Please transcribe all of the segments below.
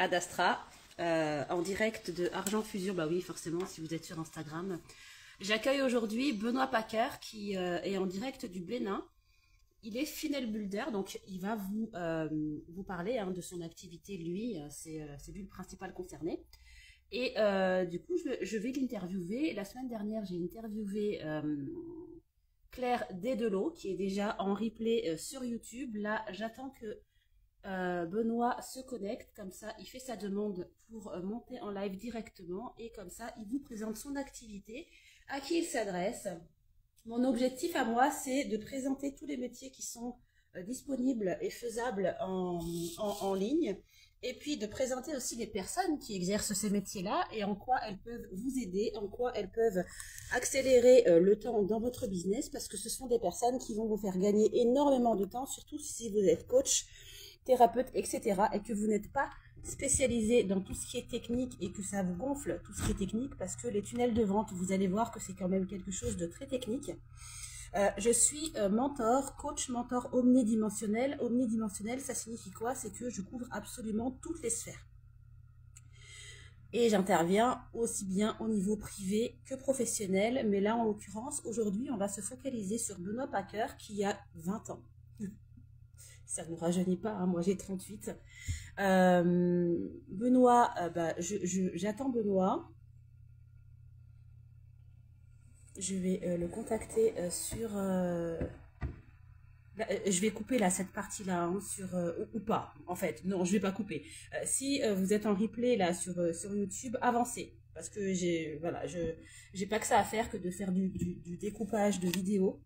Ad Astra, en direct de Argent Fusion. Bah oui, forcément, si vous êtes sur Instagram. J'accueille aujourd'hui Benoît Packer qui est en direct du Bénin. Il est funnel builder, donc il va vous parler de son activité, lui, c'est lui le principal concerné. Et du coup, je vais l'interviewer. La semaine dernière, j'ai interviewé Claire Desdelot, qui est déjà en replay sur YouTube. Là, j'attends que Benoît se connecte, comme ça il fait sa demande pour monter en live directement et comme ça il vous présente son activité, à qui il s'adresse. Mon objectif à moi, c'est de présenter tous les métiers qui sont disponibles et faisables en ligne, et puis de présenter aussi les personnes qui exercent ces métiers-là et en quoi elles peuvent vous aider, en quoi elles peuvent accélérer le temps dans votre business, parce que ce sont des personnes qui vont vous faire gagner énormément de temps, surtout si vous êtes coach, thérapeute, etc. et que vous n'êtes pas spécialisé dans tout ce qui est technique et que ça vous gonfle tout ce qui est technique, parce que les tunnels de vente, vous allez voir que c'est quand même quelque chose de très technique. Je suis mentor, coach mentor omnidimensionnel. Omnidimensionnel, ça signifie quoi? C'est que je couvre absolument toutes les sphères. Et j'interviens aussi bien au niveau privé que professionnel. Mais là, en l'occurrence, aujourd'hui, on va se focaliser sur Benoît Packer qui a 20 ans. Ça ne nous rajeunit pas, hein, moi j'ai 38. Benoît, j'attends Benoît. Je vais le contacter sur... je vais couper là cette partie-là sur ou pas. En fait, non, je vais pas couper. Si vous êtes en replay là sur YouTube, avancez parce que j'ai pas que ça à faire que de faire du découpage de vidéos.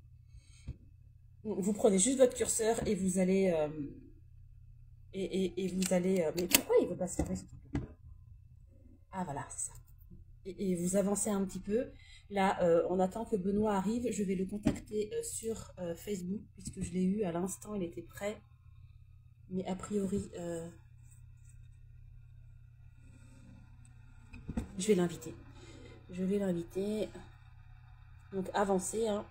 Vous prenez juste votre curseur et vous allez et vous allez. Mais pourquoi il veut pas se fermer ce truc? Ah voilà, c'est ça. Et vous avancez un petit peu. Là, on attend que Benoît arrive. Je vais le contacter sur Facebook, puisque je l'ai eu à l'instant, il était prêt. Mais a priori, je vais l'inviter. Je vais l'inviter. Donc, avancez. Hein.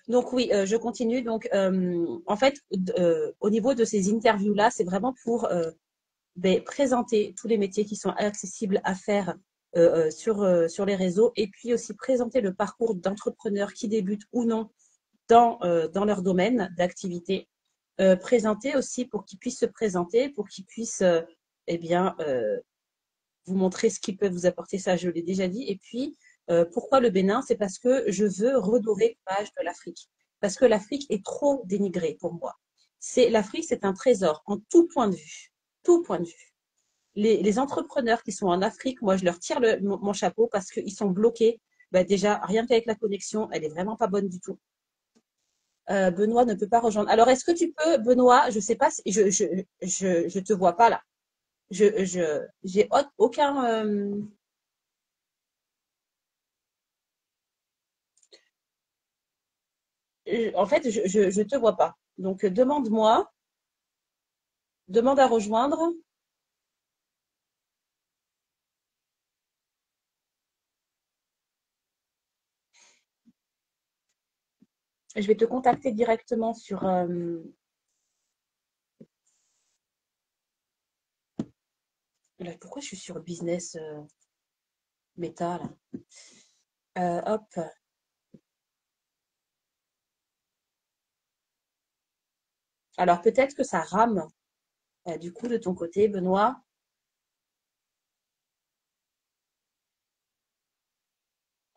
Donc, oui, je continue. Donc, en fait, au niveau de ces interviews-là, c'est vraiment pour présenter tous les métiers qui sont accessibles à faire sur les réseaux et puis aussi présenter le parcours d'entrepreneurs qui débutent ou non dans leur domaine d'activité. Présenter aussi pour qu'ils puissent se présenter, pour qu'ils puissent eh bien, vous montrer ce qu'ils peuvent vous apporter, ça je l'ai déjà dit. Et puis, pourquoi le Bénin? C'est parce que je veux redorer l'image de l'Afrique. Parce que l'Afrique est trop dénigrée pour moi. L'Afrique, c'est un trésor en tout point de vue. Tout point de vue. Les entrepreneurs qui sont en Afrique, moi, je leur tire mon chapeau parce qu'ils sont bloqués. Bah, déjà, rien qu'avec la connexion, elle est vraiment pas bonne du tout. Benoît ne peut pas rejoindre. Alors, est-ce que tu peux, Benoît, je sais pas, si, je te vois pas là. J'ai aucun. En fait, je te vois pas. Donc, demande-moi, demande à rejoindre. Je vais te contacter directement sur. Là, pourquoi je suis sur business méta là? Hop. Alors, peut-être que ça rame du coup de ton côté, Benoît.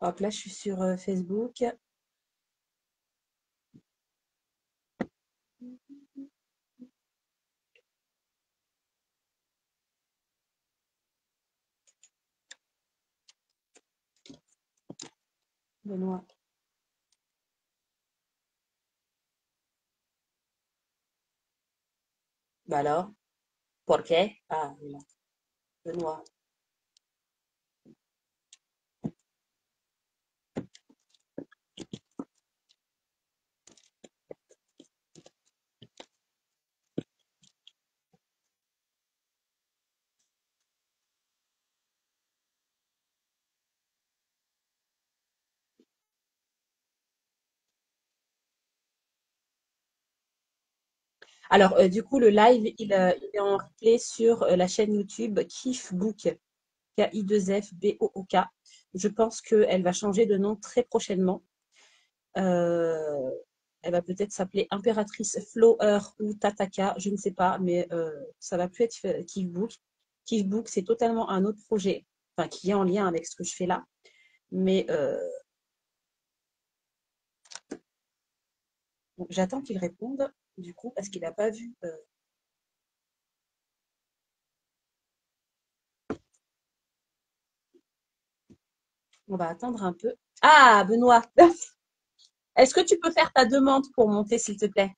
Hop, là, je suis sur Facebook. Benoît. Bah alors, ¿por qué? Ah, voilà. Benoît. Alors, du coup, le live, il est en replay sur la chaîne YouTube Kifbook, K-I-2-F-B-O-O-K. Je pense qu'elle va changer de nom très prochainement. Euh, Elle va peut-être s'appeler Impératrice Flower ou Tataka, je ne sais pas, mais ça va plus être Kifbook. Kifbook, c'est totalement un autre projet, enfin, qui est en lien avec ce que je fais là. Mais donc, j'attends qu'il réponde, du coup, parce qu'il n'a pas vu. On va attendre un peu. Ah, Benoît, est-ce que tu peux faire ta demande pour monter, s'il te plaît?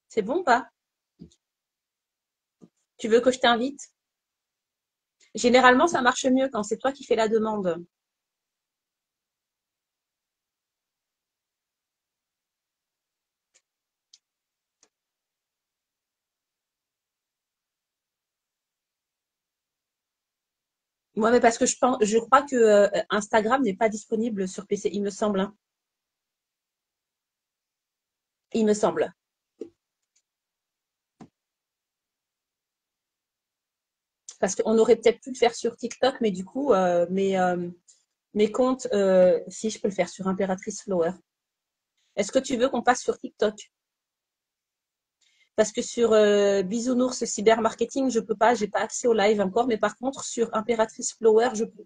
C'est bon ou pas? Tu veux que je t'invite? Généralement, ça marche mieux quand c'est toi qui fais la demande. Moi, mais parce que je crois que Instagram n'est pas disponible sur PC, il me semble, hein. Il me semble. Parce qu'on aurait peut-être pu le faire sur TikTok, mais du coup, mes comptes, si je peux le faire sur Impératrice Flower. Est-ce que tu veux qu'on passe sur TikTok? Parce que sur Bisounours Cybermarketing, je peux pas, j'ai pas accès au live encore, mais par contre, sur Impératrice Flower, je peux.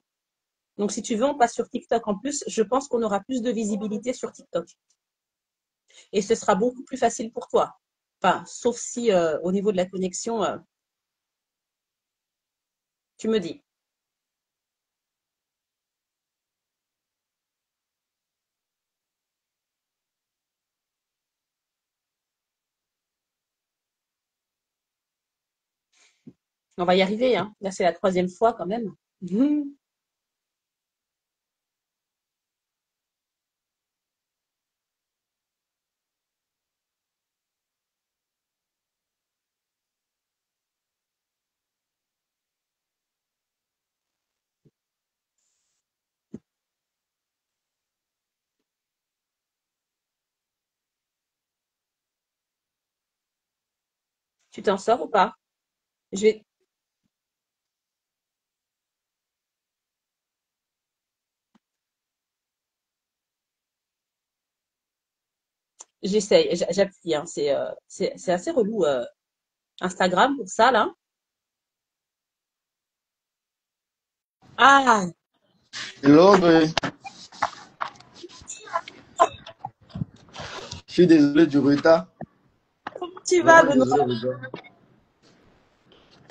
Donc, si tu veux, on passe sur TikTok en plus. Je pense qu'on aura plus de visibilité sur TikTok. Et ce sera beaucoup plus facile pour toi. Enfin, sauf si au niveau de la connexion, tu me dis. On va y arriver, hein. Là, c'est la troisième fois quand même. Mhm. Tu t'en sors ou pas? Je vais, j'essaye, j'appuie, hein. C'est assez relou, Instagram pour ça, là. Ah, Hello, je suis désolé du retard. comment tu vas, Vraiment Benoît? désolé du retard.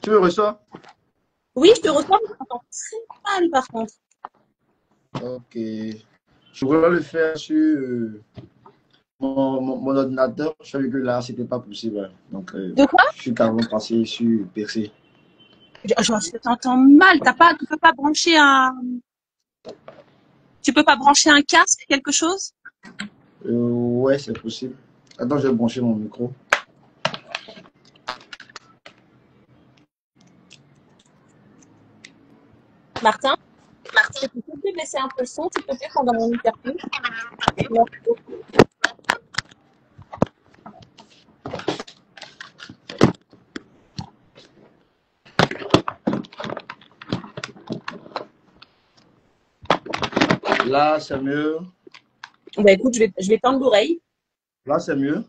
Tu me reçois? Oui, je te reçois, mais je t'entends très mal, par contre. Ok. Je voulais le faire sur mon ordinateur. Je savais que là, c'était pas possible. Donc, De quoi? je suis carrément passé sur PC. Je t'entends mal. Tu peux pas brancher tu peux pas brancher un casque, quelque chose? Ouais, c'est possible. Attends, je vais brancher mon micro. Martin, est-ce que tu peux baisser un peu le son, s'il te plaît, pendant mon interview? Merci. Là, c'est mieux. Bah écoute, je vais tendre l'oreille. Là, c'est mieux.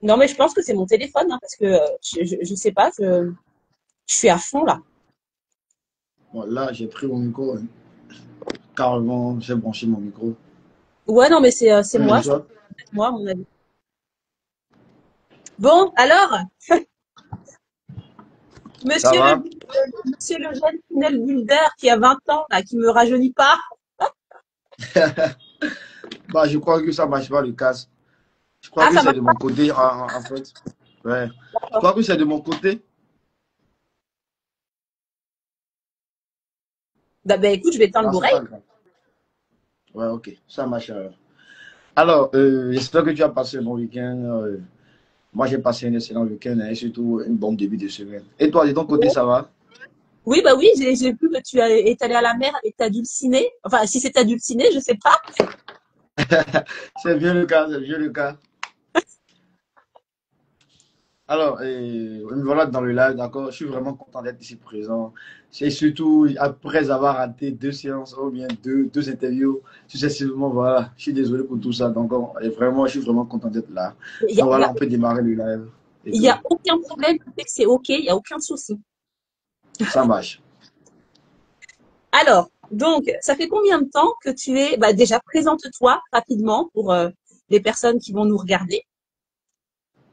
Non, mais je pense que c'est mon téléphone, hein, parce que je sais pas, je suis à fond là. Bon, là, j'ai pris mon micro. Carrément, j'ai branché mon micro. Ouais, non, mais c'est Tu me moi, je pense reçois? que c'est moi, à mon avis. Bon, alors, Ça monsieur va? monsieur le jeune tunnel builder qui a 20 ans, là, qui me rajeunit pas. Bah, je crois que ça marche pas le casque. Je crois Ah, que ça c'est marche de pas. mon côté, en fait. Ouais. Je D'accord. crois que c'est de mon côté. Bah, écoute, je vais tendre Non, c'est l'oreille. pas grave. Ouais, ok. Ça marche alors. Alors, j'espère que tu as passé un bon week-end. Moi, j'ai passé un excellent week-end et surtout un bon début de semaine. Et toi, de ton côté, ça va? Oui, bah oui, j'ai vu que es allé à la mer avec ta dulcinée. Enfin, si c'est ta dulcinée, je sais pas. C'est bien le cas, c'est bien le cas. Alors, me voilà dans le live, d'accord. Je suis vraiment content d'être ici présent. C'est surtout après avoir raté deux séances ou bien deux interviews successivement, voilà. Je suis désolé pour tout ça. Donc, vraiment, je suis vraiment content d'être là. Il y a, Donc, il y voilà, a, on peut démarrer le live et il y tout. a aucun problème. Le fait que c'est OK, il y a aucun souci. Ça marche. Alors, donc, ça fait combien de temps que tu es, bah déjà, présente-toi rapidement pour les personnes qui vont nous regarder.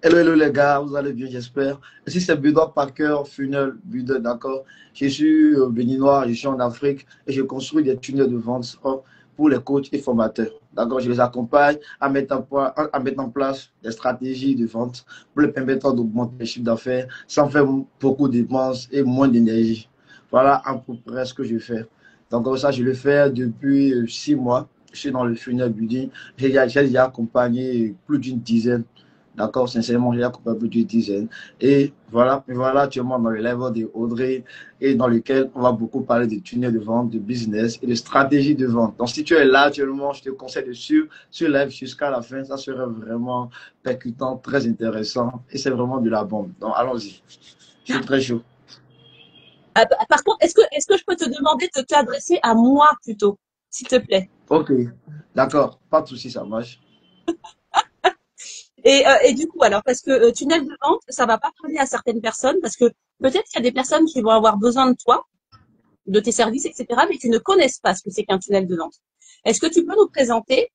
Hello, hello les gars, vous allez bien, j'espère. Ici, c'est Benoît Parker, Funnel Builder, d'accord. Je suis béninois, je suis en Afrique et je construis des tunnels de vente pour les coachs et formateurs. D'accord, je les accompagne à mettre en place des stratégies de vente pour les permettre d'augmenter les chiffres d'affaires sans faire beaucoup de dépenses et moins d'énergie. Voilà à peu près ce que je fais. Donc, comme ça, je le fais depuis 6 mois. Je suis dans le funnel building. J'ai déjà accompagné plus d'une dizaine. D'accord, sincèrement, j'ai accompagné plus d'une dizaine. Et voilà actuellement dans le level de Audrey et dans lequel on va beaucoup parler de tunnels de vente, de business et de stratégie de vente. Donc, si tu es là actuellement, je te conseille de suivre ce live jusqu'à la fin. Ça serait vraiment percutant, très intéressant et c'est vraiment de la bombe. Donc, allons-y. Je suis très chaud. Par contre, est-ce que je peux te demander de t'adresser à moi plutôt, s'il te plaît? Ok, d'accord, pas de souci, ça marche. Et du coup, alors, parce que tunnel de vente, ça va pas parler à certaines personnes, parce que peut-être qu'il y a des personnes qui vont avoir besoin de toi, de tes services, etc., mais qui ne connaissent pas ce que c'est qu'un tunnel de vente. Est-ce que tu peux nous présenter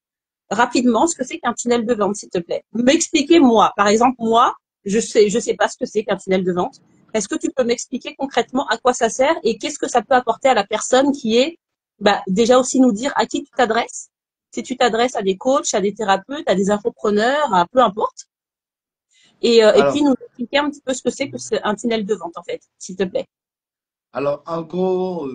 rapidement ce que c'est qu'un tunnel de vente, s'il te plaît? M'expliquer moi. Par exemple, moi, je sais pas ce que c'est qu'un tunnel de vente. Est-ce que tu peux m'expliquer concrètement à quoi ça sert et qu'est-ce que ça peut apporter à la personne qui est, bah, déjà aussi nous dire à qui tu t'adresses? Si tu t'adresses à des coachs, à des thérapeutes, à des infopreneurs, à peu importe. Et puis Alors, nous expliquer un petit peu ce que c'est un tunnel de vente, en fait, s'il te plaît. Alors, en gros,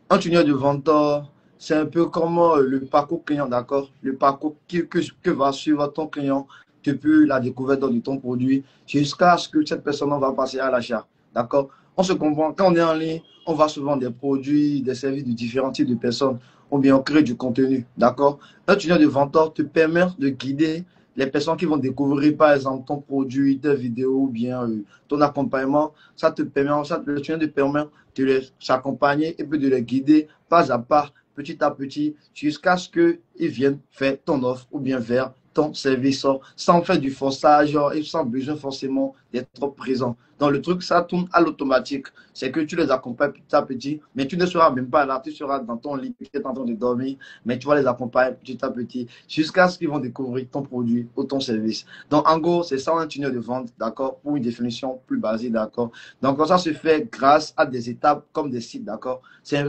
un tunnel de vendeur, c'est un peu comme le parcours client, d'accord? Le parcours que va suivre ton client depuis la découverte de ton produit jusqu'à ce que cette personne va passer à l'achat, d'accord? On se comprend, quand on est en ligne, on va souvent des produits, des services de différents types de personnes, ou bien on crée du contenu, d'accord? Un tunnel de vendeur te permet de guider les personnes qui vont découvrir, par exemple, ton produit, tes vidéos, ou bien ton accompagnement. Ça te permet, le tunnel te permet de les accompagner et puis de les guider pas à pas, petit à petit, jusqu'à ce qu'ils viennent faire ton offre ou bien vers ton service sans faire du forçage et sans besoin forcément d'être présent. Donc le truc, ça tourne à l'automatique. C'est que tu les accompagnes petit à petit, mais tu ne seras même pas là. Tu seras dans ton lit, tu es en train de dormir, mais tu vas les accompagner petit à petit jusqu'à ce qu'ils vont découvrir ton produit ou ton service. Donc en gros, c'est ça un tunnel de vente, d'accord, pour une définition plus basique, d'accord. Donc ça se fait grâce à des étapes comme des sites, d'accord. Ça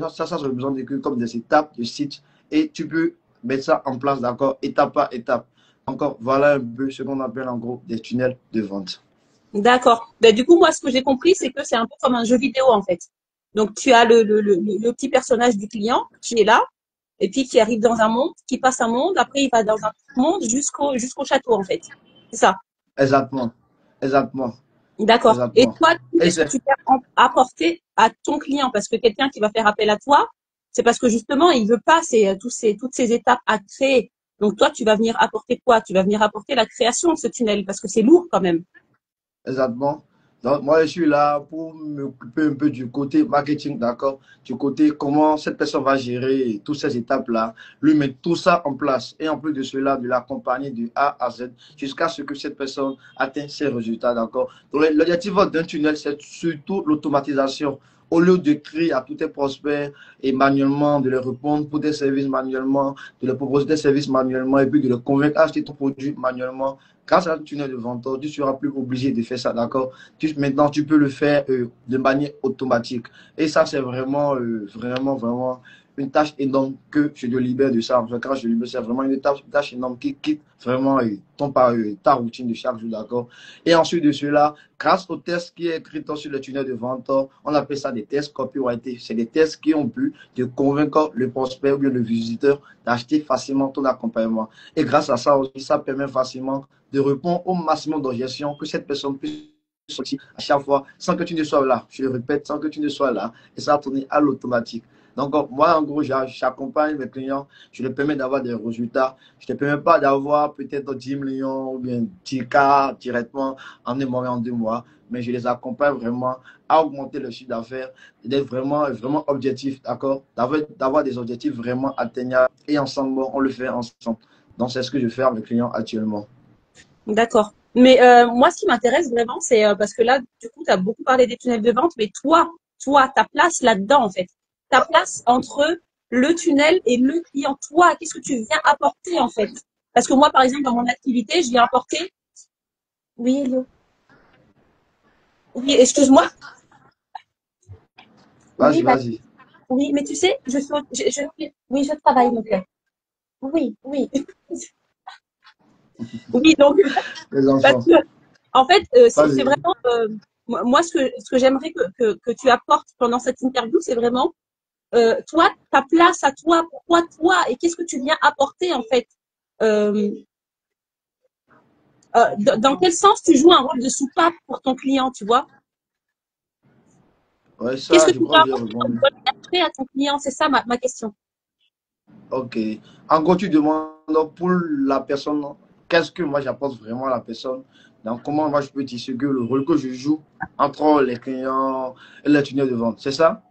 besoin de comme des étapes de sites et tu peux mettre ça en place, d'accord, étape par étape. Encore, voilà un peu ce qu'on appelle en gros des tunnels de vente. D'accord. Ben, du coup, moi, ce que j'ai compris, c'est que c'est un peu comme un jeu vidéo, en fait. Donc, tu as le petit personnage du client qui est là, et puis qui arrive dans un monde, qui passe un monde, après il va dans un autre monde jusqu'au château, en fait. C'est ça. Exactement. Exactement. D'accord. Et Exactement. toi, Et qu'est-ce que c'est tu peux apporter à ton client? Parce que quelqu'un qui va faire appel à toi, c'est parce que justement, il veut pas toutes ces étapes à créer. Donc, toi, tu vas venir apporter quoi? Tu vas venir apporter la création de ce tunnel, parce que c'est lourd quand même. exactement. Donc, moi, je suis là pour m'occuper un peu du côté marketing, d'accord? Du côté comment cette personne va gérer toutes ces étapes-là, lui mettre tout ça en place. Et en plus de cela, de l'accompagner du A à Z jusqu'à ce que cette personne atteigne ses résultats, d'accord? Donc, l'objectif d'un tunnel, c'est surtout l'automatisation. Au lieu de créer à tous tes prospects et manuellement, de leur répondre pour des services manuellement, de leur proposer des services manuellement et puis de les convaincre à acheter ton produit manuellement, grâce à un tunnel de vente, tu ne seras plus obligé de faire ça, d'accord? Maintenant, tu peux le faire de manière automatique. Et ça, c'est vraiment une tâche énorme que je te libère de ça. En fait, quand je te libère, c'est vraiment une tâche énorme qui quitte vraiment ta routine de chaque jour, d'accord? Et ensuite de cela, grâce au test qui est écrit sur le tunnel de vente, on appelle ça des tests copyrightés. C'est des tests qui ont but de convaincre le prospect ou bien le visiteur d'acheter facilement ton accompagnement. Et grâce à ça aussi, ça permet facilement de répondre au maximum d'objections que cette personne puisse sortir à chaque fois sans que tu ne sois là. Je le répète, sans que tu ne sois là. Et ça va tourner à l'automatique. Donc, moi, en gros, j'accompagne mes clients. Je leur permets d'avoir des résultats. Je ne te permets pas d'avoir peut-être 10 millions ou bien 10 cas directement en un mois, en 2 mois. Mais je les accompagne vraiment à augmenter le chiffre d'affaires, d'être vraiment, vraiment objectif, d'accord? D'avoir des objectifs vraiment atteignables. Et ensemble, on le fait ensemble. Donc, c'est ce que je fais avec mes clients actuellement. D'accord. Mais moi, ce qui m'intéresse vraiment, c'est parce que là, du coup, tu as beaucoup parlé des tunnels de vente, mais toi, ta place là-dedans, en fait. Ta place entre le tunnel et le client. Toi, qu'est-ce que tu viens apporter, en fait? Parce que moi, par exemple, dans mon activité, je viens apporter. Oui, Elio. Oui, excuse-moi. Vas-y, Oui, bah, vas-y. oui, mais tu sais, oui, je travaille, mon cœur. Oui, oui. Oui, donc, Les parce enfants. que, en fait, c'est Vas-y. vraiment, moi, ce que j'aimerais que tu apportes pendant cette interview, c'est vraiment, toi, ta place à toi, pourquoi toi, et qu'est-ce que tu viens apporter, en fait. Euh, dans quel sens tu joues un rôle de soupape pour ton client, tu vois? Ouais, Qu'est-ce ça, que je tu crois vas que j'ai apporter comme répondu. valeur ajoutée à ton client? C'est ça ma question. Ok. En gros, tu demandes pour la personne, qu'est-ce que moi j'apporte vraiment à la personne? Donc, comment moi je peux tisser que le rôle que je joue entre les clients et les tunnels de vente. C'est ça?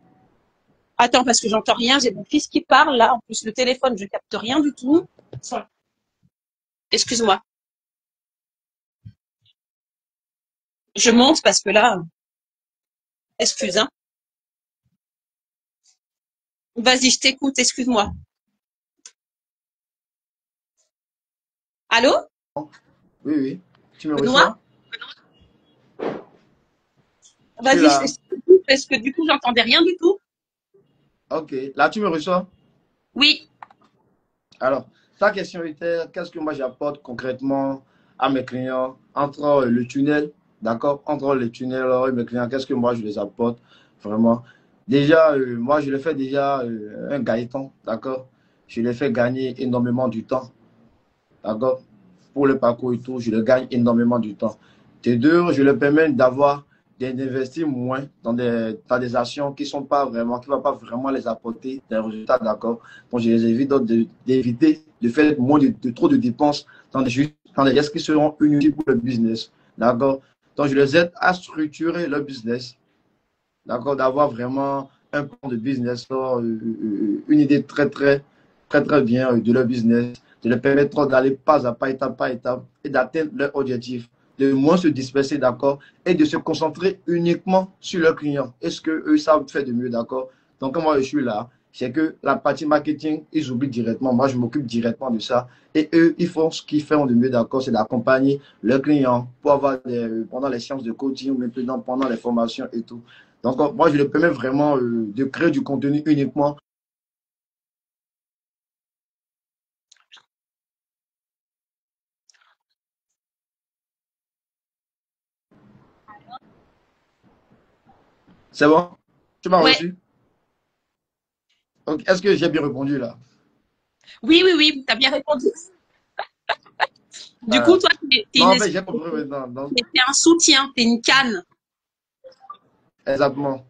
Attends, parce que j'entends rien, j'ai mon fils qui parle là. En plus, le téléphone, je capte rien du tout. Excuse-moi. Je monte parce que là, excuse, hein. Vas-y, je t'écoute, excuse-moi. Allô, Oui, oui. Tu me Benoît? reçois? Je suis Vas-y, je là. t'écoute parce que du coup, j'entendais rien du tout. Ok. Là, tu me reçois? Oui, Alors, ta question était, qu'est-ce que moi j'apporte concrètement à mes clients entre le tunnel, d'accord? Entre le tunnel et mes clients, qu'est-ce que moi je les apporte vraiment? Déjà, moi je les fais déjà un gaëtan, d'accord? Je les fais gagner énormément du temps, d'accord? Pour le parcours et tout, je les gagne énormément du temps. De deux, je leur permets d'avoir d'investir moins dans des actions qui sont pas vraiment, qui ne vont pas vraiment les apporter des résultats, d'accord? Donc, je les évite d'éviter de faire moins trop de dépenses dans des gestes qui seront inutiles pour le business, d'accord? Donc, je les aide à structurer leur business, d'accord? D'avoir vraiment un plan de business, une idée très bien de leur business, de leur permettre d'aller pas à pas, étape par étape et d'atteindre leur objectif, de moins se disperser, d'accord, et de se concentrer uniquement sur leurs clients. Est-ce qu'eux savent faire de mieux, d'accord? Donc, quand moi je suis là, c'est que la partie marketing, ils oublient directement. Moi, je m'occupe directement de ça. Et eux, ils font ce qu'ils font de mieux, d'accord, c'est d'accompagner leurs clients pour avoir pendant les séances de coaching ou maintenant pendant les formations et tout. Donc, moi, je leur permets vraiment de créer du contenu uniquement. C'est bon? Tu m'as ouais, reçu? Donc, est-ce que j'ai bien répondu là? oui, oui, oui, t'as bien répondu. Du coup, Euh, toi, t'es non, une en fait, espèce j'ai compris maintenant. Donc, t'es un soutien, t'es une canne. exactement.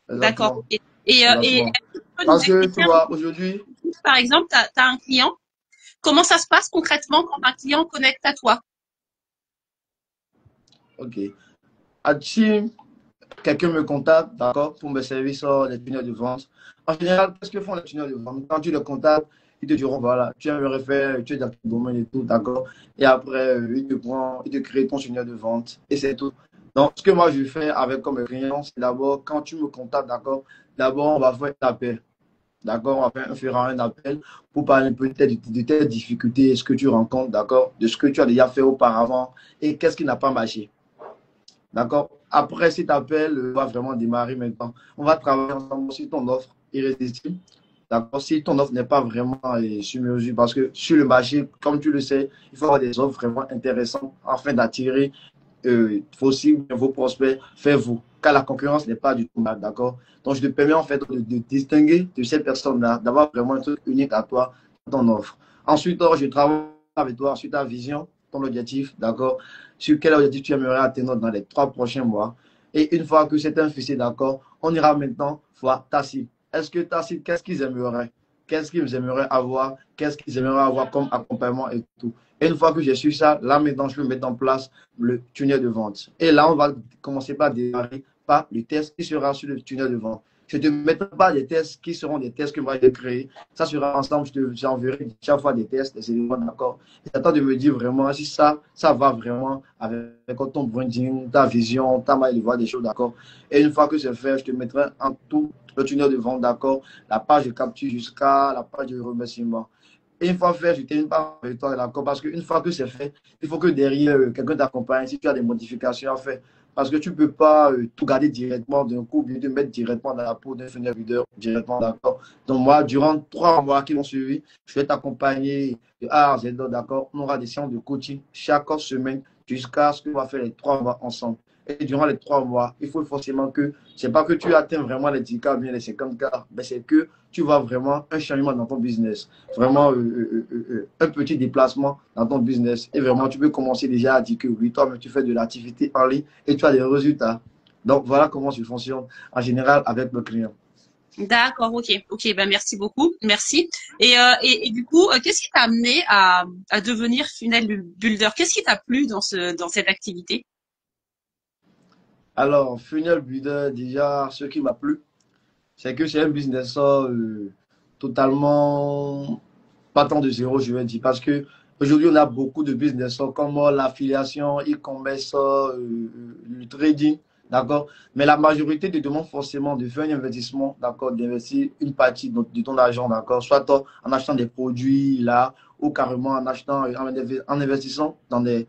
D'accord, Exactement. ok. Et Exactement. est-ce que tu peux nous Parce que, expliquer tu un vois, peu aujourd'hui, plus, par exemple, t'as un client, comment ça se passe concrètement quand un client connecte à toi? ok. Si quelqu'un me contacte, d'accord, pour mes services, les tunnels de vente, en général, qu'est-ce que font les tunnels de vente? Quand tu les contactes, ils te diront, voilà, tu aimerais faire, tu es dans ton domaine et tout, d'accord. Et après, ils te créent ton tunnel de vente et c'est tout. Donc, ce que moi, je fais avec comme client, c'est d'abord, quand tu me contactes, d'accord, d'abord, on va faire un appel. D'accord, on va faire un appel pour parler peut-être de tes difficultés, ce que tu rencontres, d'accord, de ce que tu as déjà fait auparavant et qu'est-ce qui n'a pas marché. D'accord. Après cet appel, on va vraiment démarrer maintenant. On va travailler ensemble sur ton offre irrésistible. D'accord. Si ton offre n'est pas vraiment sur mesure, parce que sur le marché, comme tu le sais, il faut avoir des offres vraiment intéressantes afin d'attirer vos cibles, vos prospects, faites-vous. Car la concurrence n'est pas du tout mal. D'accord. Donc, je te permets en fait de distinguer de ces personnes-là, d'avoir vraiment un truc unique à toi, ton offre. Ensuite, je travaille avec toi sur ta vision, ton objectif, d'accord? Sur quel objectif tu aimerais atteindre dans les 3 prochains mois. Et une fois que c'est un fichier, d'accord, on ira maintenant voir ta cible. Est-ce que ta cible, qu'est-ce qu'ils aimeraient? Qu'est-ce qu'ils aimeraient avoir? Qu'est-ce qu'ils aimeraient avoir comme accompagnement et tout. Et une fois que j'ai su ça, là maintenant, je peux mettre en place le tunnel de vente. Et là, on va commencer par démarrer par le test qui sera sur le tunnel de vente. Je ne te mettrai pas des tests qui seront des tests que moi j'ai créés. Ça sera ensemble, j'enverrai chaque fois des tests, des éléments, d'accord. Et t'attends de me dire vraiment si ça va vraiment avec ton branding, ta vision, ta manière de voir des choses, d'accord. Et une fois que c'est fait, je te mettrai en tout le tunnel de vente, d'accord, la page de capture jusqu'à la page de remerciement. Et une fois fait, je termine pas avec toi, d'accord, parce qu'une fois que c'est fait, il faut que derrière, quelqu'un t'accompagne si tu as des modifications à faire. Parce que tu ne peux pas tout garder directement d'un coup, bien te mettre directement dans la peau d'un funnel leader, directement, d'accord. Donc moi, durant 3 mois qui m'ont suivi, je vais t'accompagner de A à Z, d'accord. On aura des séances de coaching chaque semaine jusqu'à ce qu'on va faire les 3 mois ensemble. Et durant les 3 mois, il faut forcément que, c'est pas que tu atteins vraiment les 10K, bien les 50K, mais c'est que tu vois vraiment un changement dans ton business. Vraiment un petit déplacement dans ton business. Et vraiment, tu peux commencer déjà à dire que oui, toi-même, tu fais de l'activité en ligne et tu as des résultats. Donc, voilà comment je fonctionne en général avec le client. D'accord, ok, ben merci beaucoup, merci. Et du coup, qu'est-ce qui t'a amené à devenir funnel builder? Qu'est-ce qui t'a plu dans cette activité? Alors, Funnel Builder, déjà, ce qui m'a plu, c'est que c'est un business totalement partant de zéro, je vais dire. Parce que aujourd'hui, on a beaucoup de business comme l'affiliation, e-commerce, le trading, d'accord? Mais la majorité te demande forcément de faire un investissement, d'accord? D'investir une partie de ton argent, d'accord? Soit en achetant des produits là, ou carrément en investissant dans des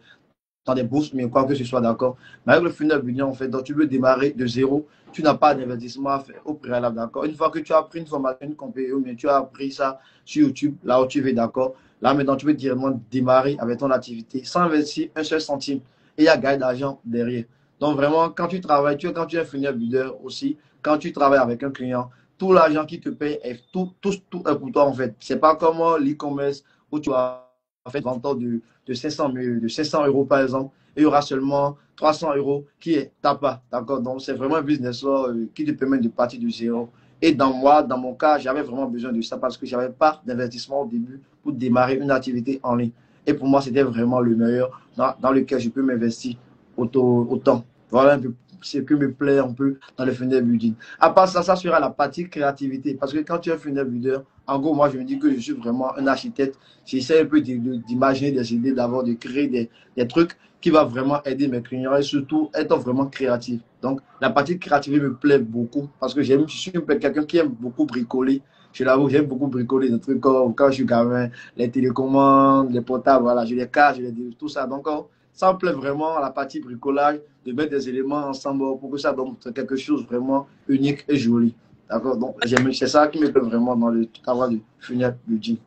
bourses, mais quoi que ce soit, d'accord. Mais avec le funnel builder, en fait, donc tu veux démarrer de zéro, tu n'as pas d'investissement à faire au préalable, d'accord. Une fois que tu as pris une formation, une compétence, mais tu as appris ça sur YouTube, là où tu veux, d'accord. Là, maintenant, tu veux directement démarrer avec ton activité sans investir un seul centime. Et il y a gagné d'argent derrière. Donc, vraiment, quand tu travailles, quand tu es funnel builder aussi, quand tu travailles avec un client, tout l'argent qui te paye est tout est pour toi, en fait. C'est pas comme l'e-commerce où tu as fait vente de 500 euros par exemple, et il y aura seulement 300 euros qui est ta part. D'accord? Donc, c'est vraiment un business qui te permet de partir de zéro. Et dans mon cas, j'avais vraiment besoin de ça parce que je n'avais pas d'investissement au début pour démarrer une activité en ligne. Et pour moi, c'était vraiment le meilleur dans lequel je peux m'investir autant. Voilà un peu ce que me plaît un peu dans le funnel building. À part ça, ça sera la partie créativité. Parce que quand tu es un funnel builder, en gros, moi, je me dis que je suis vraiment un architecte. J'essaie un peu d'imaginer des idées, d'avoir, de créer des trucs qui vont vraiment aider mes clients et surtout être vraiment créatif. Donc, la partie créativité me plaît beaucoup parce que je suis quelqu'un qui aime beaucoup bricoler. Je l'avoue, j'aime beaucoup bricoler des trucs comme quand je suis gamin, les télécommandes, les portables, voilà, je les cache, tout ça. Donc, ça me plaît vraiment la partie bricolage, de mettre des éléments ensemble pour que ça donne quelque chose vraiment unique et joli. D'accord? Donc, c'est ça qui me plaît vraiment dans le travail du funnel building.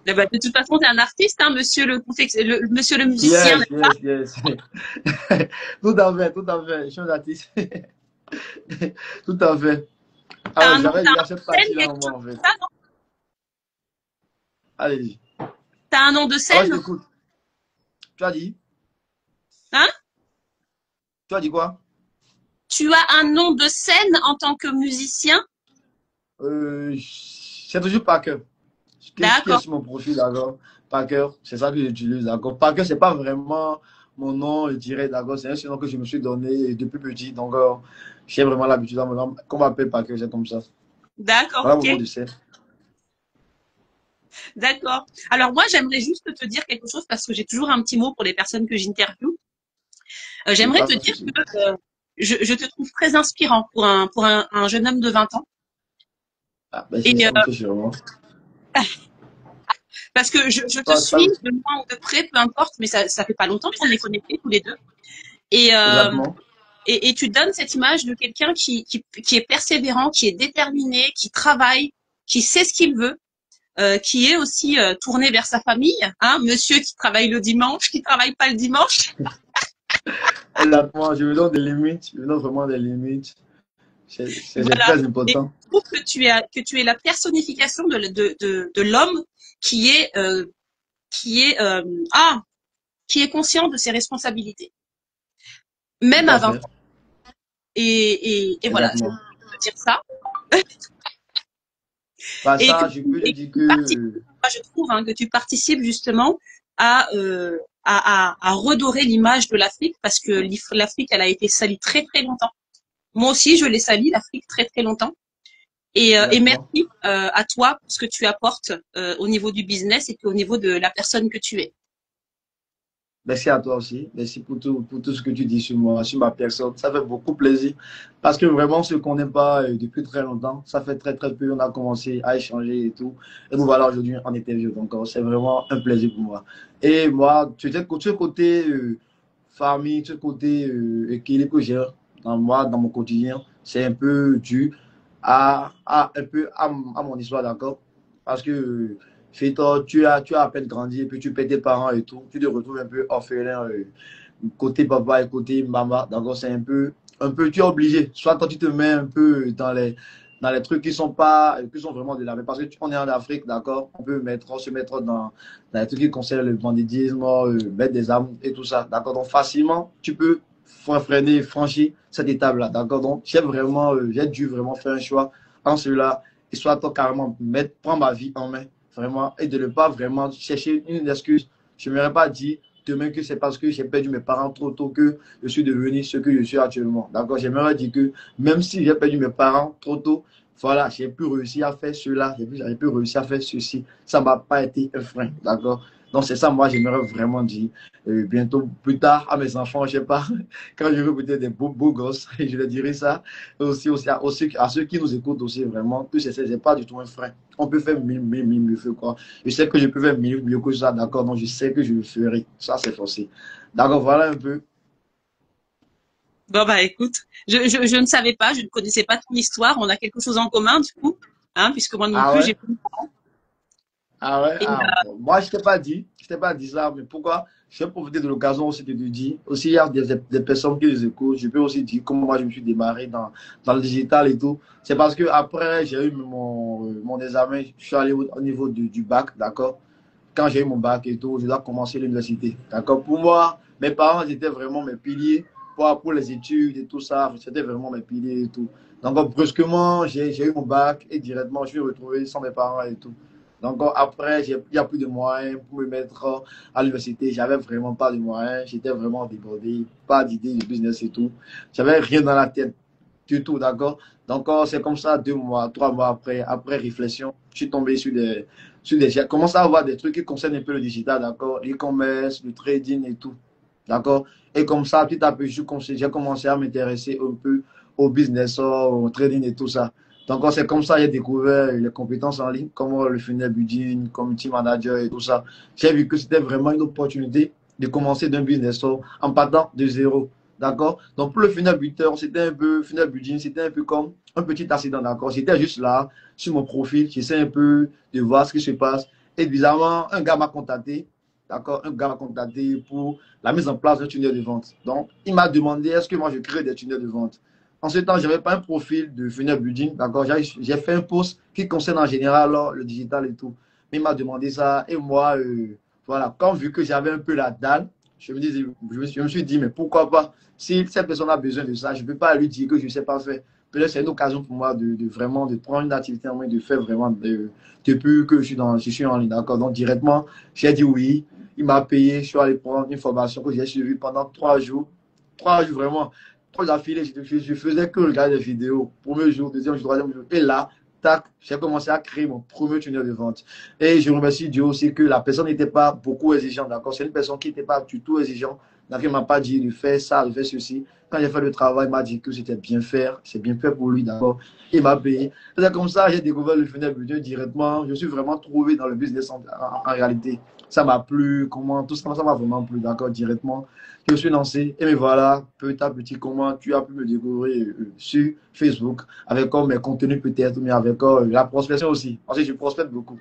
Eh ben, de toute façon, tu es un artiste, hein, monsieur monsieur le musicien. Yes. Tout à fait, tout à fait. Je suis un artiste. Tout à fait. Alors, j'avais dit à cette partie-là, moi, en fait. Allez-y. T'as un nom de scène? Je t'écoute. Tu as dit? Hein? Tu as dit quoi? Tu as un nom de scène en tant que musicien? C'est toujours Parker. Qui est sur mon profil, d'accord? Parker, c'est ça que j'utilise, d'accord? Parker, c'est pas vraiment mon nom, je dirais, d'accord? C'est un surnom que je me suis donné depuis petit, donc j'ai vraiment l'habitude qu'on m'appelle Parker, c'est comme ça. D'accord, voilà ok. Mon nom de scène. D'accord. Alors moi, j'aimerais juste te dire quelque chose parce que j'ai toujours un petit mot pour les personnes que j'interviewe. J'aimerais te dire que je te trouve très inspirant pour un jeune homme de 20 ans. Ah, ben, c'est ça que je vraiment. Parce que je te suis de loin ou de près, peu importe, mais ça fait pas longtemps qu'on est connectés tous les deux. Et tu donnes cette image de quelqu'un qui est persévérant, qui est déterminé, qui travaille, qui sait ce qu'il veut, qui est aussi tourné vers sa famille, hein, monsieur qui travaille le dimanche, qui travaille pas le dimanche. Exactement, je me donne des limites, je me donne vraiment des limites. C'est très important. Et je trouve que tu es la personnification de l'homme qui est qui est conscient de ses responsabilités, même Tout à à 20 fait. ans. Et voilà, je Exactement. peux dire ça. Bah, Et que, ça, je peux te et que dire tu participes, que, moi, je trouve hein, que tu participes justement à redorer l'image de l'Afrique parce que l'Afrique, elle a été salie très très longtemps. Moi aussi, je l'ai salie, l'Afrique, très très longtemps. Et exactement. merci à toi pour ce que tu apportes au niveau du business et puis au niveau de la personne que tu es. Merci à toi aussi. Merci pour tout ce que tu dis sur moi, sur ma personne. Ça fait beaucoup plaisir. Parce que vraiment, on se connaît pas depuis très longtemps. Ça fait très, très peu. On a commencé à échanger et tout. Et nous voilà aujourd'hui en interview. Donc, c'est vraiment un plaisir pour moi. Et moi, ce côté famille, ce côté équilibre que j'ai dans moi, dans mon quotidien, c'est un peu dû un peu à mon histoire, d'accord? Parce que Fais-toi, tu as à peine grandi et puis tu perds tes parents et tout. Tu te retrouves un peu orphelin côté papa et côté maman. Donc un peu, tu es obligé. Soit quand tu te mets un peu dans les trucs qui sont vraiment de la même. Parce que on est en Afrique, d'accord. On se mettre dans les trucs qui concernent le bandidisme, mettre des armes et tout ça, d'accord. Donc facilement, tu peux freiner, franchir cette étape-là, d'accord. Donc j'ai dû vraiment faire un choix en cela et soit toi carrément prendre ma vie en main vraiment, et de ne pas vraiment chercher une excuse. Je ne m'aurais pas dit demain que c'est parce que j'ai perdu mes parents trop tôt que je suis devenu ce que je suis actuellement. D'accord? J'aimerais dire que même si j'ai perdu mes parents trop tôt, voilà, j'ai pu réussir à faire cela, j'ai pu réussir à faire ceci. Ça ne m'a pas été un frein. D'accord? Donc c'est ça, moi, j'aimerais vraiment dire bientôt, plus tard, à mes enfants, je ne sais pas, quand je veux peut-être des beaux gosses, je leur dirai ça. Aussi à ceux qui nous écoutent aussi, vraiment, que ce n'est pas du tout un frein. On peut faire mieux, quoi. Je sais que je peux faire mieux que ça, d'accord? Donc je sais que je le ferai. Ça, c'est forcé. D'accord, voilà un peu. Bon bah écoute, je ne savais pas, je ne connaissais pas ton histoire. On a quelque chose en commun du coup, hein, puisque moi non Ah plus ouais? j'ai pas de parents. Ah ouais? Et Ah, bon. Moi, je t'ai pas dit ça, mais pourquoi? Je vais profiter de l'occasion aussi de te dire. Aussi, il y a des personnes qui les écoutent. Je peux aussi dire comment moi je me suis démarré dans le digital et tout. C'est parce que après, j'ai eu mon examen. Je suis allé au niveau du bac, d'accord? Quand j'ai eu mon bac et tout, je dois commencer l'université. D'accord? Pour moi, mes parents étaient vraiment mes piliers pour les études et tout ça. C'était vraiment mes piliers et tout. Donc, brusquement, j'ai eu mon bac et directement, je suis retrouvé sans mes parents et tout. Donc, après, il n'y a plus de moyens pour me mettre à l'université. J'avais vraiment pas de moyens. J'étais vraiment débordé. Pas d'idée de business et tout. J'avais rien dans la tête du tout, d'accord? Donc, c'est comme ça, 2 mois, 3 mois après réflexion, je suis tombé j'ai commencé à avoir des trucs qui concernent un peu le digital, d'accord? L'e-commerce, le trading et tout, d'accord? Et comme ça, petit à petit, j'ai commencé à m'intéresser un peu au business, au trading et tout ça. Donc, c'est comme ça que j'ai découvert les compétences en ligne, comme le funnel building, community manager et tout ça. J'ai vu que c'était vraiment une opportunité de commencer d'un business en partant de zéro. D'accord? Donc, pour le funnel builder, funnel building, c'était un peu comme un petit accident, d'accord? J'étais juste là, sur mon profil, j'essaie un peu de voir ce qui se passe. Et bizarrement, un gars m'a contacté, d'accord? Un gars m'a contacté pour la mise en place d'un tunnel de vente. Donc, il m'a demandé est-ce que moi je crée des tunnels de vente. En ce temps, je n'avais pas un profil de funnel building, d'accord? J'ai fait un post qui concerne en général le digital et tout. Mais il m'a demandé ça et moi, voilà, comme vu que j'avais un peu la dalle, je me suis dit, mais pourquoi pas? Si cette personne a besoin de ça, je ne peux pas lui dire que je ne sais pas faire. Peut-être c'est une occasion pour moi de vraiment de prendre une activité en main, de faire vraiment depuis que je suis en ligne, d'accord. Donc directement, j'ai dit oui. Il m'a payé, je suis allé prendre une formation que j'ai suivie pendant 3 jours. 3 jours vraiment. 3 jours d'affilée, je faisais que regarder des vidéos. Premier jour, deuxième jour, troisième jour. Et là, tac, j'ai commencé à créer mon premier tunnel de vente. Et je remercie Dieu aussi que la personne n'était pas beaucoup exigeante, d'accord. C'est une personne qui n'était pas du tout exigeante. Donc, il ne m'a pas dit de faire ça, de faire ceci. Quand j'ai fait le travail, il m'a dit que c'était bien fait, c'est bien fait pour lui, d'accord. Il m'a payé. C'est comme ça, j'ai découvert le funnel builder directement. Je suis vraiment trouvé dans le business en réalité. Ça m'a plu, comment, tout ça, ça m'a vraiment plu, d'accord, directement. Je suis lancé et me voilà, petit à petit, comment tu as pu me découvrir sur Facebook, avec comme mes contenus peut-être, mais avec la prospection aussi. Parce que je prospecte beaucoup.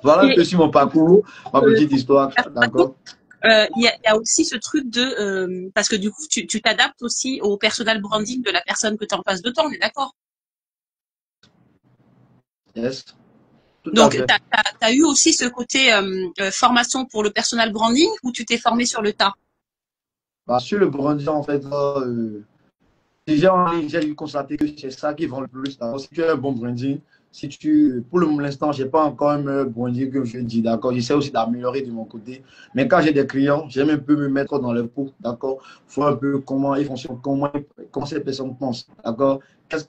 Voilà un peu et sur mon parcours, ma euh, petite histoire, d'accord. il y a aussi ce truc de parce que du coup tu t'adaptes aussi au personal branding de la personne que tu as en face de toi, on est d'accord? Yes, Tout à Donc, fait. tu as eu aussi ce côté formation pour le personal branding ou tu t'es formé sur le tas? Bah, sur le branding, en fait, déjà en ligne, j'ai dû constater que c'est ça qui vend le plus. Alors, si tu as un bon branding, si tu, pour l'instant, j'ai pas encore un meilleur branding que je dis, d'accord. J'essaie aussi d'améliorer de mon côté. Mais quand j'ai des clients, j'aime un peu me mettre dans le pot, d'accord. Voir un peu comment ils fonctionnent, comment ces personnes pensent, d'accord.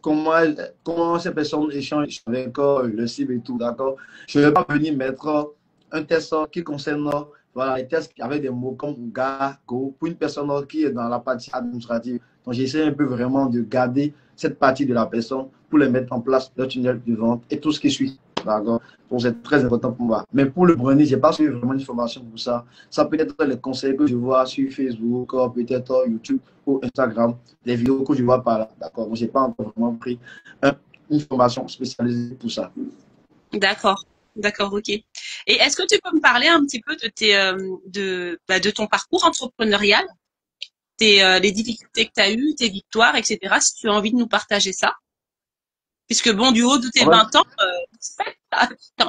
Comment ces personnes échangent avec le cible et tout, d'accord. Je ne vais pas venir mettre un test qui concerne voilà, les tests avec des mots comme gars, go, pour une personne qui est dans la partie administrative. Donc, j'essaie un peu vraiment de garder cette partie de la personne pour les mettre en place, le tunnel de vente et tout ce qui suit. D'accord. Donc, c'est très important pour moi. Mais pour le branding, je n'ai pas suivi vraiment une formation pour ça. Ça peut être les conseils que je vois sur Facebook, peut-être YouTube ou Instagram, des vidéos que je vois par là. D'accord. Donc, je n'ai pas encore vraiment pris une formation spécialisée pour ça. D'accord. D'accord, ok. Et est-ce que tu peux me parler un petit peu de de ton parcours entrepreneurial, les difficultés que tu as eues, tes victoires, etc. Si tu as envie de nous partager ça. Puisque bon, du haut de tes En 20 ans,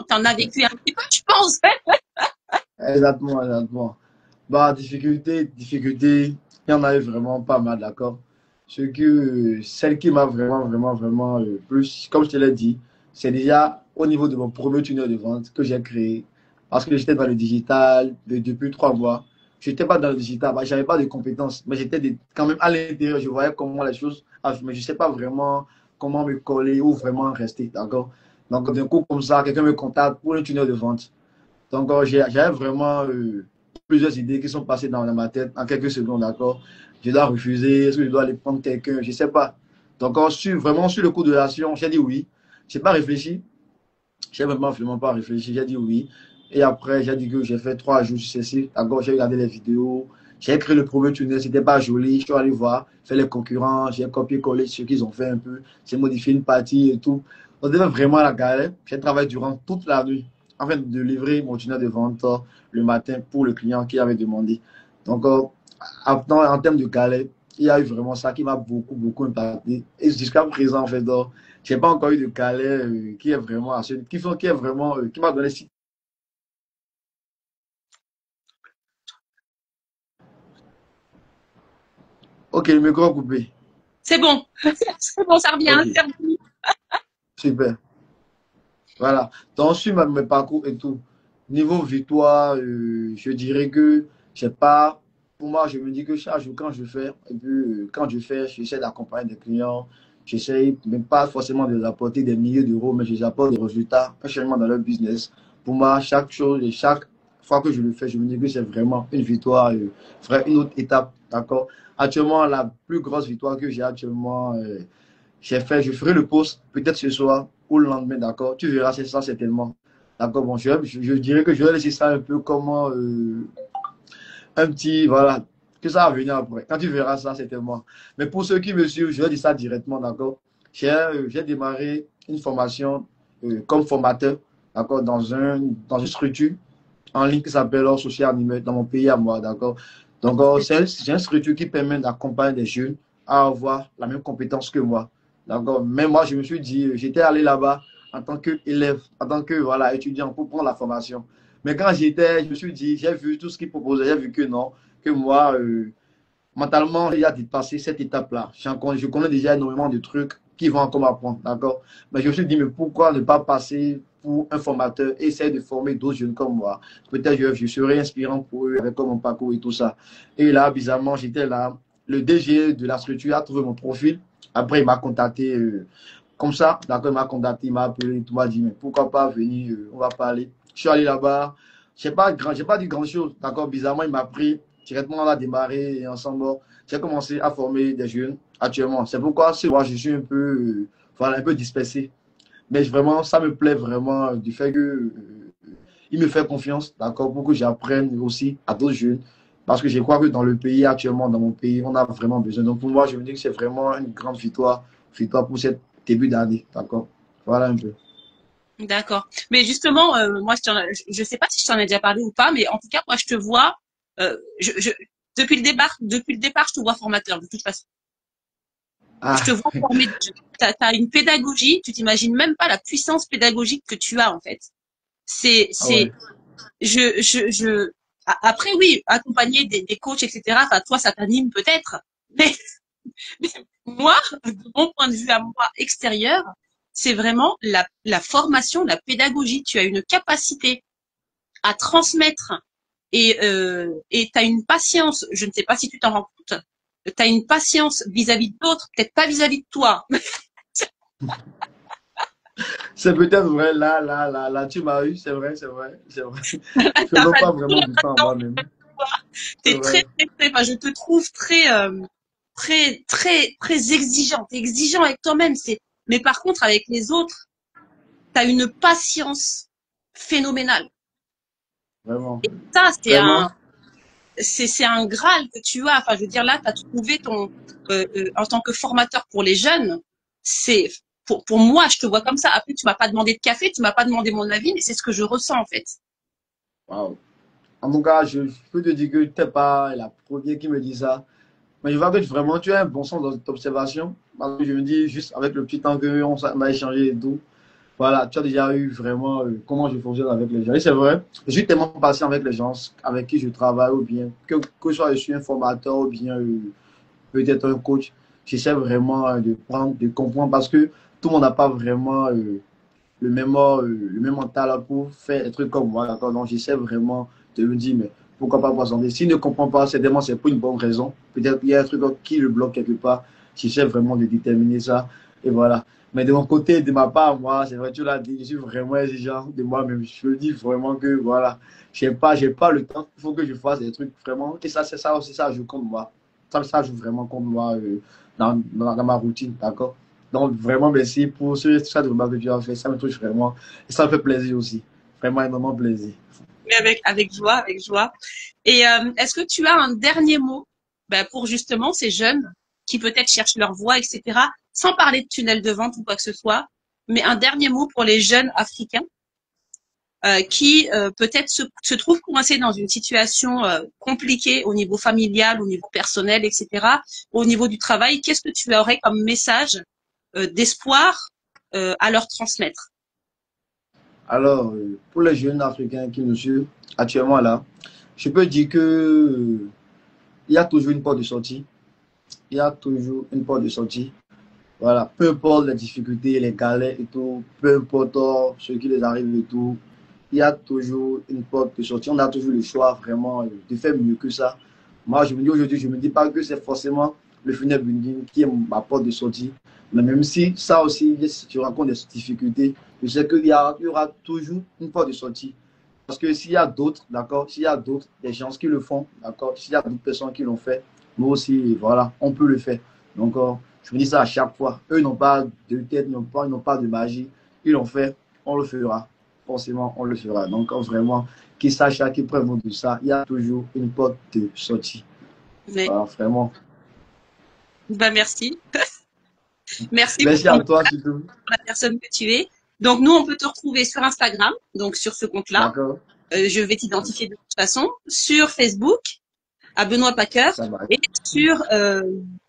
t'en as vécu un petit peu, je pense. exactement, exactement. Bah, difficulté, il y en a eu vraiment pas mal, d'accord. Celle qui m'a vraiment plus, comme je te l'ai dit, c'est déjà au niveau de mon premier tunnel de vente que j'ai créé. Parce que j'étais dans le digital depuis 3 mois. Je n'étais pas dans le digital, bah, j'avais pas de compétences, mais quand même à l'intérieur, je voyais comment les choses, mais je ne sais pas vraiment comment me coller ou vraiment rester, d'accord. Donc, d'un coup, comme ça, quelqu'un me contacte pour un tunnel de vente. Donc, j'avais vraiment plusieurs idées qui sont passées dans ma tête en quelques secondes, d'accord. Je dois refuser, est-ce que je dois aller prendre quelqu'un, je ne sais pas. Donc, vraiment sur le coup de l'action, j'ai dit oui. Je n'ai pas réfléchi, j'ai vraiment pas réfléchi, j'ai dit oui. Et après, j'ai dit que j'ai fait 3 jours successifs, d'accord, j'ai regardé les vidéos, j'ai créé le premier tunnel, c'était pas joli, je suis allé voir, faire les concurrents, j'ai copié-collé ce qu'ils ont fait un peu, j'ai modifié une partie et tout. On devait vraiment la galère, j'ai travaillé durant toute la nuit afin de livrer mon tunnel de vente le matin pour le client qui avait demandé. Donc, en termes de galère, il y a eu vraiment ça qui m'a beaucoup impacté. Et jusqu'à présent, en fait, je n'ai pas encore eu de galère qui est vraiment qui est vraiment, qui m'a donné si. Ok, le micro est coupé. C'est bon. C'est bon, ça revient. Ok, C'est revenu. super. Voilà. Donc, sur mes parcours et tout, niveau victoire, je dirais que je sais pas. Pour moi, je me dis que chaque jour, quand je fais, et puis quand je fais, j'essaie d'accompagner des clients. J'essaie même pas forcément de leur apporter des milliers d'euros, mais je les apporte des résultats, un changement dans leur business. Pour moi, chaque chose et chaque fois que je le fais, je me dis que c'est vraiment une victoire, une autre étape. D'accord? Actuellement, la plus grosse victoire que j'ai actuellement, je ferai le post peut-être ce soir ou le lendemain, d'accord. Tu verras, c'est ça certainement. D'accord, bon, je dirais que je vais laisser ça un peu comme un petit, voilà, que ça va venir après. Quand tu verras ça, certainement. Mais pour ceux qui me suivent, je vais dire ça directement, d'accord. J'ai démarré une formation comme formateur, d'accord, dans une structure en ligne qui s'appelle Social Animé dans mon pays à moi, d'accord. Donc, c'est une structure qui permet d'accompagner des jeunes à avoir la même compétence que moi. D'accord. Mais moi, je me suis dit, j'étais allé là-bas en tant qu'élève, en tant que voilà, étudiant pour prendre la formation. Mais quand je me suis dit, j'ai vu tout ce qu'ils proposaient, j'ai vu que non, que moi, mentalement, il a dépassé cette étape-là. Je connais déjà énormément de trucs qui vont encore m'apprendre, d'accord? Mais je me suis dit, mais pourquoi ne pas passer pour un formateur et essayer de former d'autres jeunes comme moi? Peut-être je serai inspirant pour eux avec mon parcours et tout ça. Et là, bizarrement, j'étais là. Le DG de la structure a trouvé mon profil. Après, il m'a contacté comme ça. D'accord, il m'a contacté, il m'a appelé, il m'a dit, mais pourquoi pas venir, on va parler. Je suis allé là-bas. J'ai pas dit grand-chose. D'accord, bizarrement, il m'a pris. Directement, on a démarré et ensemble, j'ai commencé à former des jeunes actuellement. C'est pourquoi moi, je suis un peu, voilà, un peu dispersé. Mais vraiment, ça me plaît vraiment du fait que il me fait confiance, d'accord, pour que j'apprenne aussi à d'autres jeunes. Parce que je crois que dans le pays, actuellement, dans mon pays, on a vraiment besoin. Donc pour moi, je me dis que c'est vraiment une grande victoire pour cette début d'année, d'accord. Voilà un peu. D'accord. Mais justement, moi, je sais pas si je t'en ai déjà parlé ou pas, mais en tout cas, moi, je te vois, depuis le départ, je te vois formateur, de toute façon. Je te Ah, vois former. T'as une pédagogie, tu t'imagines même pas la puissance pédagogique que tu as, en fait. C'est, Ah ouais. après, oui, accompagner des coachs, etc. Enfin, toi, ça t'anime peut-être. Mais moi, de mon point de vue à moi extérieur, c'est vraiment la formation, la pédagogie. Tu as une capacité à transmettre et tu as une patience. Je ne sais pas si tu t'en rends compte. Tu as une patience vis-à-vis d'autres, peut-être pas vis-à-vis de toi. C'est peut-être vrai, là, tu m'as eu, c'est vrai, c'est vrai, c'est vrai. Je T'as donne pas pas du tout vraiment la du temps à patience. moi-même. C'est T'es très, vrai. très, très, enfin, je te trouve très exigeant. T'es exigeant avec toi-même. Mais par contre, avec les autres, t'as une patience phénoménale. Vraiment. Ça, Vraiment. c'est un graal que tu as. Enfin, je veux dire, là, tu as trouvé en tant que formateur pour les jeunes, c'est, pour moi, je te vois comme ça. Après, tu m'as pas demandé de café, tu m'as pas demandé mon avis, mais c'est ce que je ressens, en fait. Waouh. En tout cas, je peux te dire que tu n'es pas la première qui me dit ça. Mais je vois que vraiment, tu as un bon sens d'observation. Parce que je me dis, juste avec le petit temps qu'on m'a échangé et tout, voilà, tu as déjà eu vraiment comment je fonctionne avec les gens. Et c'est vrai, je suis tellement patient avec les gens avec qui je travaille, ou bien, que soit je suis un formateur, ou bien peut-être un coach. J'essaie vraiment de prendre, de comprendre, parce que tout le monde n'a pas vraiment le même mental pour faire des trucs comme moi. D'accord? Donc, j'essaie vraiment de me dire, mais pourquoi pas poissonder? S'il ne comprend pas, c'est pour une bonne raison. Peut-être qu'il y a un truc qui le bloque quelque part. J'essaie vraiment de déterminer ça. Et voilà. Mais de mon côté, de ma part, moi, c'est vrai, tu l'as dit, je suis vraiment exigeant de moi-même. Je me dis vraiment que, voilà, j'ai pas le temps. Il faut que je fasse des trucs vraiment. Et ça, c'est ça aussi, ça joue contre moi. Ça joue vraiment contre moi dans ma routine. D'accord? Donc, vraiment, merci pour ça de remarque que tu as fait. Ça me touche vraiment. Et ça me fait plaisir aussi. Vraiment, énormément plaisir. Mais avec joie, avec joie. Et est-ce que tu as un dernier mot ben, pour justement ces jeunes qui peut-être cherchent leur voie, etc., sans parler de tunnel de vente ou quoi que ce soit, mais un dernier mot pour les jeunes africains qui peut-être se trouvent coincés dans une situation compliquée au niveau familial, au niveau personnel, etc., au niveau du travail, qu'est-ce que tu aurais comme message d'espoir à leur transmettre? Alors, pour les jeunes Africains qui nous suivent actuellement là, je peux dire que il y a toujours une porte de sortie. Il y a toujours une porte de sortie. Voilà, peu importe les difficultés, les galères et tout, peu importe ce qui les arrive et tout, il y a toujours une porte de sortie. On a toujours le choix vraiment de faire mieux que ça. Moi, je me dis aujourd'hui, je ne me dis pas que c'est forcément le funnel building qui est ma porte de sortie. Mais même si ça aussi, tu rencontres des difficultés, je sais qu'il y aura toujours une porte de sortie. Parce que s'il y a d'autres, d'accord, s'il y a d'autres, des gens qui le font, d'accord, s'il y a d'autres personnes qui l'ont fait, nous aussi, voilà, on peut le faire. Donc, je me dis ça à chaque fois. Eux n'ont pas de tête, ils n'ont pas de magie. Ils l'ont fait, on le fera. Forcément, on le fera. Donc, vraiment, qu'ils sachent, qu'ils prennent de ça, il y a toujours une porte de sortie. Mais, Voilà, vraiment. ben merci. Merci pour Merci ton à toi, surtout. la personne que tu es. Donc nous, on peut te retrouver sur Instagram, donc sur ce compte-là. D'accord? Je vais t'identifier de toute façon. Sur Facebook, à Benoît Packer. Ça va. Et sur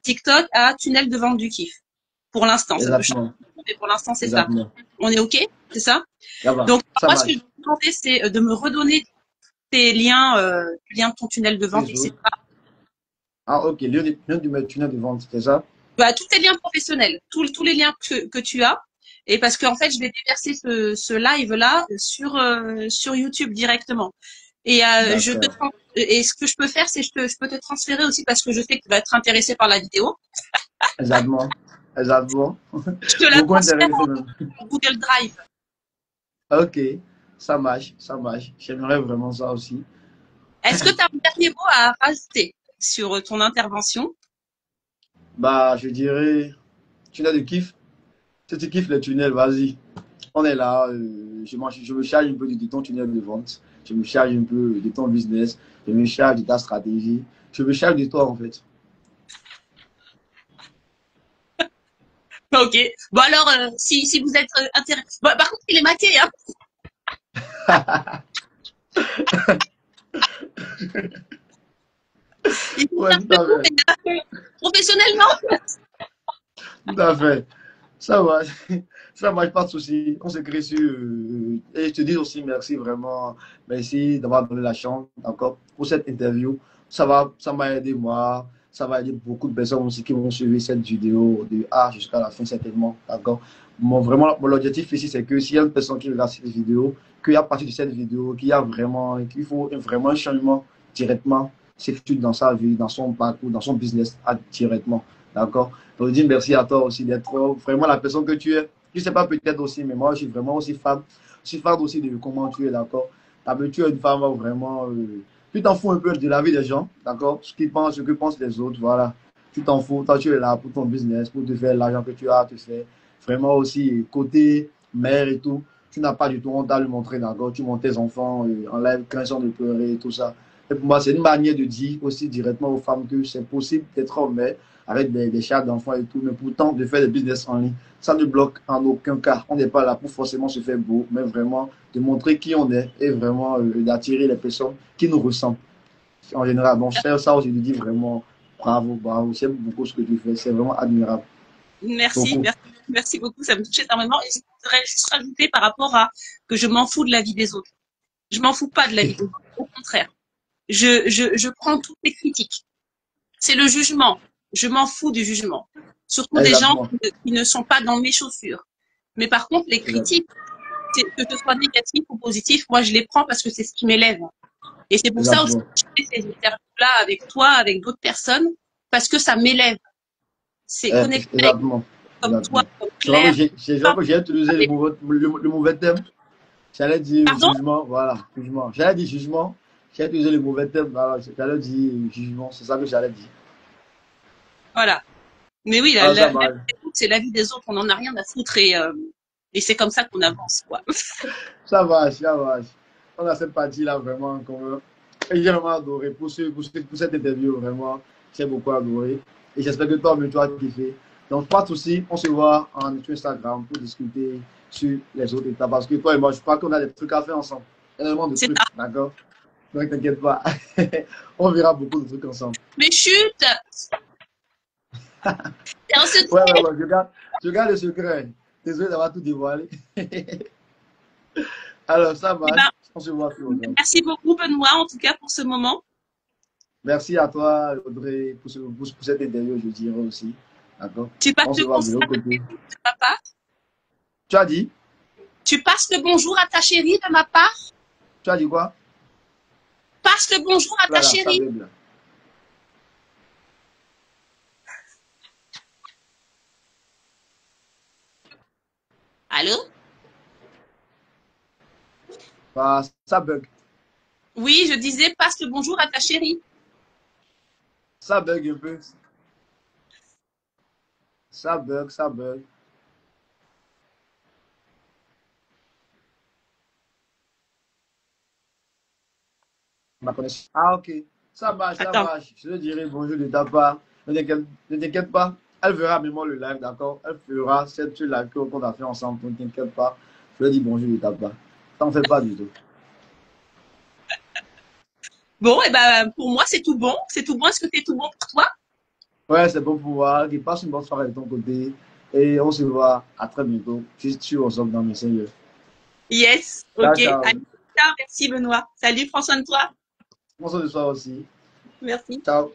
TikTok, à Tunnel de vente du kiff. Pour l'instant, ça peut changer. Exactement. Mais pour l'instant, c'est ça. Exactement. On est OK? C'est ça? Ça va. Donc, Ça moi, ce que je marche. vais te demander, c'est de me redonner tes liens de ton tunnel de vente, Facebook. etc. Ah, ok. Lieu de tunnel de vente, c'est ça? Bah, tous tes liens professionnels, tous les liens que tu as. Et parce qu'en fait, je vais déverser ce live-là sur YouTube directement. Et D'accord. et ce que je peux faire, c'est je peux te transférer aussi parce que je sais que tu vas être intéressé par la vidéo. Exactement. Exactement. Je te la Beaucoup transfère intéressé même. en Google Drive. Ok, ça marche, ça marche. J'aimerais vraiment ça aussi. Est-ce que tu as un dernier mot à rajouter sur ton intervention? Bah, je dirais, tunnel de kiff. Si tu kiffes le tunnel, vas-y. On est là. Je me charge un peu de ton tunnel de vente. Je me charge un peu de ton business. Je me charge de ta stratégie. Je me charge de toi, en fait. Ok. Bon alors, si vous êtes intéressé... Bon, par contre, il est maqué, hein. Il est Ouais, un tout peu à tout, fait. mais professionnellement. Tout à fait. Ça va. Ça marche, pas de souci. On s'écrit sur. Et je te dis aussi merci vraiment. Merci d'avoir donné la chance, d'accord, pour cette interview. Ça m'a aidé moi. Ça va aider beaucoup de personnes aussi qui vont suivre cette vidéo de A jusqu'à la fin, certainement, d'accord. Vraiment, mon objectif ici, c'est que s'il y a une personne qui regarde cette vidéo, qu'il y a à partir de cette vidéo, qu'il faut vraiment un changement directement, s'effectue dans sa vie, dans son parcours, dans son business, directement, d'accord. Donc, je dis merci à toi aussi d'être vraiment la personne que tu es. Je ne sais pas peut-être aussi, mais moi, je suis vraiment aussi fan. Je suis fan aussi de comment tu es, d'accord. Tu es une femme vraiment. Tu t'en fous un peu de la vie des gens, d'accord. Ce qu'ils pensent, ce que pensent les autres, voilà. Tu t'en fous. Toi, tu es là pour ton business, pour te faire l'argent que tu as à te faire. Vraiment aussi, côté mère et tout, tu n'as pas du tout honte à lui montrer, d'accord. Tu montes tes enfants en live, quand ils sont de pleurer et tout ça. Et pour moi, c'est une manière de dire aussi directement aux femmes que c'est possible d'être mère avec des chats d'enfants et tout, mais pourtant de faire des business en ligne, ça ne bloque en aucun cas. On n'est pas là pour forcément se faire beau, mais vraiment de montrer qui on est et vraiment d'attirer les personnes qui nous ressemblent en général. Donc, ça aussi, je dis vraiment bravo, bravo. J'aime beaucoup ce que tu fais, c'est vraiment admirable. Merci, Beaucoup. merci, merci beaucoup. Ça me touche énormément. Et je voudrais juste rajouter par rapport à que je m'en fous de la vie des autres. Je m'en fous pas de la vie des autres. Au contraire. Je prends toutes les critiques. C'est le jugement. Je m'en fous du jugement. Surtout des gens Exactement. qui ne sont pas dans mes chaussures. Mais par contre, les Exactement. critiques, que ce soit négatif ou positif, moi, je les prends parce que c'est ce qui m'élève. Et c'est pour ça aussi que Exactement. je fais ces interviews-là avec toi, avec d'autres personnes, parce que ça m'élève. C'est connecté avec Exactement. comme toi, Exactement. comme Je crois que Claire. j'ai utilisé le mauvais terme. J'allais dire Pardon? jugement, voilà, jugement. J'allais dire jugement, j'ai utilisé le mauvais terme, voilà, j'allais dire jugement, c'est ça que j'allais dire. Voilà. Mais oui, Ah, ça la vie va, des autres, c'est la vie des autres. On n'en a rien à foutre et c'est comme ça qu'on avance, quoi. ça va, ça va. On a cette partie-là vraiment en commun. Et j'ai vraiment adoré pour cette interview, vraiment. J'ai beaucoup adoré. Et j'espère que toi, tu as kiffé. Donc, pas de souci, on se voit sur Instagram pour discuter sur les autres étapes. Parce que toi et moi, je crois qu'on a des trucs à faire ensemble. Énormément de C'est trucs, ça. d'accord? Donc, t'inquiète pas. On verra beaucoup de trucs ensemble. Mais chut! C'est un Ouais, ouais, secret. ouais, je garde le secret. Désolé d'avoir tout dévoilé. Alors, ça Eh marche. ben, On se voit plus longtemps. merci beaucoup, Benoît, en tout cas, pour ce moment. Merci à toi, Audrey, pour cette interview, je dirais aussi. D'accord? Tu passes On se le voit de bonjour à l'autre ta côté. chérie de ma part. Tu as dit? Tu passes le bonjour à ta chérie de ma part. Tu as dit quoi? Passe le bonjour à ta Voilà, ça chérie. va bien. Allô? Bah, ça bug. Oui, je disais passe le bonjour à ta chérie. Ça bug un peu. Ça bug, ça bug. Ma connexion. Ah, ok. Ça marche, ça Attends. marche. Je te dirai bonjour de ta part. Ne t'inquiète pas. Elle verra même le live, d'accord? Elle fera cette live qu'on a fait ensemble. Ne t'inquiète pas. Je lui dis bonjour de ta part. T'en fais pas du tout. Bon, et ben pour moi c'est tout bon. C'est tout bon. Est-ce que c'est tout bon pour toi? Ouais, c'est bon pour voir. Passe une bonne soirée de ton côté. Et on se voit à très bientôt. Je suis ensemble dans Messenger. Yes. Ciao, Ok. ciao. Allez, ciao, merci Benoît. Salut, prends soin de toi. Bonsoir de soir aussi. Merci. Ciao.